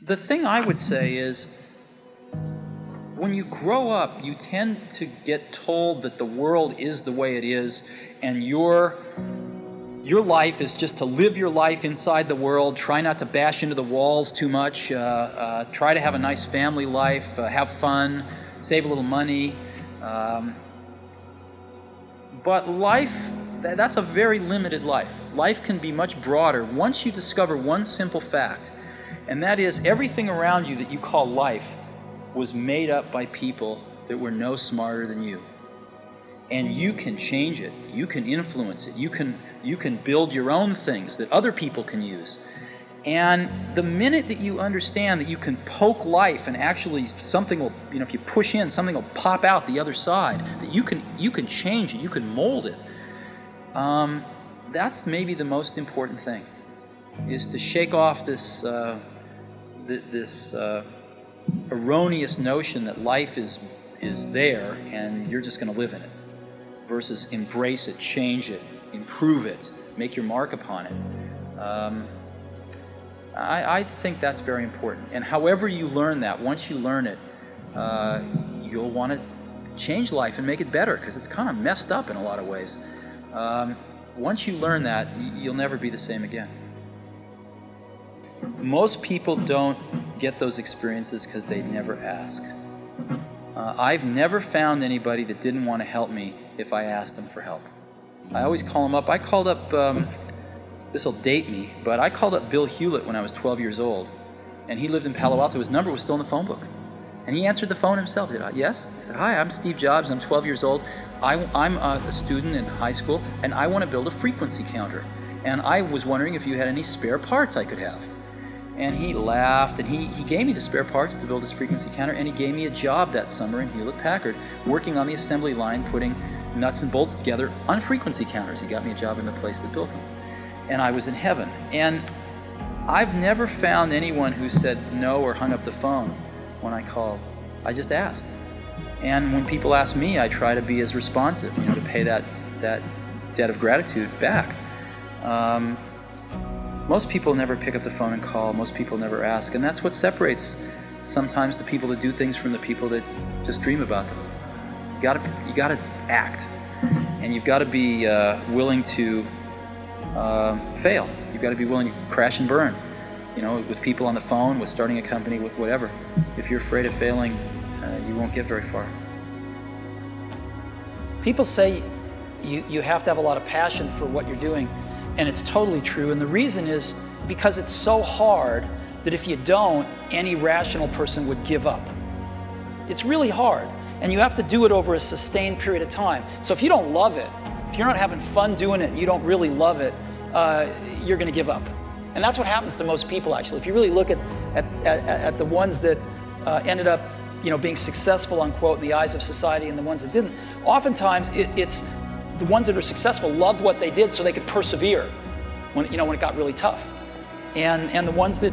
The thing I would say is, when you grow up, you tend to get told that the world is the way it is, and your life is just to live your life inside the world, try not to bash into the walls too much, try to have a nice family life, have fun, save a little money. But life, that's a very limited life. Life can be much broader once you discover one simple fact, and that is everything around you that you call life was made up by people that were no smarter than you. And you can change it. You can influence it. You can build your own things that other people can use. And the minute that you understand that you can poke life and actually something will, if you push in, something will pop out the other side, that you can change it, you can mold it. That's maybe the most important thing, is to shake off this erroneous notion that life is there and you're just going to live in it, versus embrace it, change it, improve it, make your mark upon it. I think that's very important. And however you learn that, once you learn it, you'll want to change life and make it better, because it's kind of messed up in a lot of ways. Once you learn that, you'll never be the same again. Most people don't get those experiences because they never ask. I've never found anybody that didn't want to help me if I asked them for help. I always call them up. I called up, this will date me, but I called up Bill Hewlett when I was 12 years old, and he lived in Palo Alto. His number was still in the phone book. And he answered the phone himself. He said, "Yes?" He said, "Hi, I'm Steve Jobs. I'm 12 years old. I'm a student in high school, and I want to build a frequency counter. And I was wondering if you had any spare parts I could have." And he laughed, and he gave me the spare parts to build this frequency counter, and he gave me a job that summer in Hewlett-Packard, working on the assembly line, putting nuts and bolts together on frequency counters. He got me a job in the place that built them. And I was in heaven. And I've never found anyone who said no or hung up the phone when I called. I just asked. And when people ask me, I try to be as responsive, to pay that debt of gratitude back. Most people never pick up the phone and call. Most people never ask. And that's what separates sometimes the people that do things from the people that just dream about them. You gotta act. And you've got to be willing to fail. You've got to be willing to crash and burn. With people on the phone, with starting a company, with whatever. If you're afraid of failing, you won't get very far. People say you have to have a lot of passion for what you're doing, and it's totally true. And the reason is because it's so hard that if you don't, any rational person would give up. It's really hard, and you have to do it over a sustained period of time. So if you don't love it, if you're not having fun doing it, and you don't really love it, you're going to give up. And that's what happens to most people, actually. If you really look at the ones that ended up, being successful, unquote, in the eyes of society, and the ones that didn't, oftentimes it's the ones that are successful loved what they did so they could persevere when it got really tough. And the ones that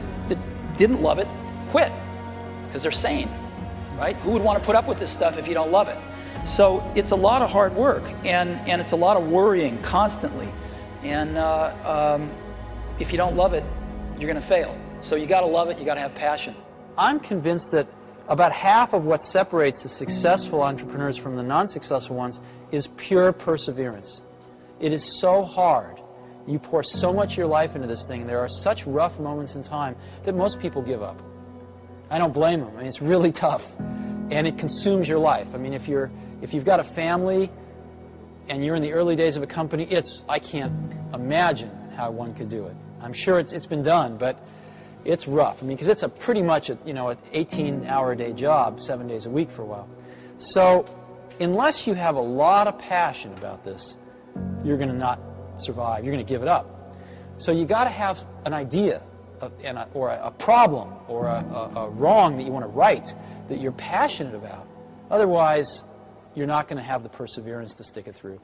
didn't love it quit because they're sane, right? Who would want to put up with this stuff if you don't love it? So it's a lot of hard work, and it's a lot of worrying constantly. And if you don't love it, you're going to fail. So you got to love it, you got to have passion. I'm convinced that about half of what separates the successful entrepreneurs from the non-successful ones is pure perseverance. It is so hard. You pour so much of your life into this thing. There are such rough moments in time that most people give up. I don't blame them. It's really tough, and it consumes your life. If you've got a family and you're in the early days of a company, I can't imagine how one could do it. I'm sure it's been done, but it's rough. Because it's pretty much an 18-hour-a-day job, 7 days a week for a while. So unless you have a lot of passion about this, you're going to not survive. You're going to give it up. So you got to have an idea or a problem or a wrong that you want to right that you're passionate about. Otherwise, you're not going to have the perseverance to stick it through.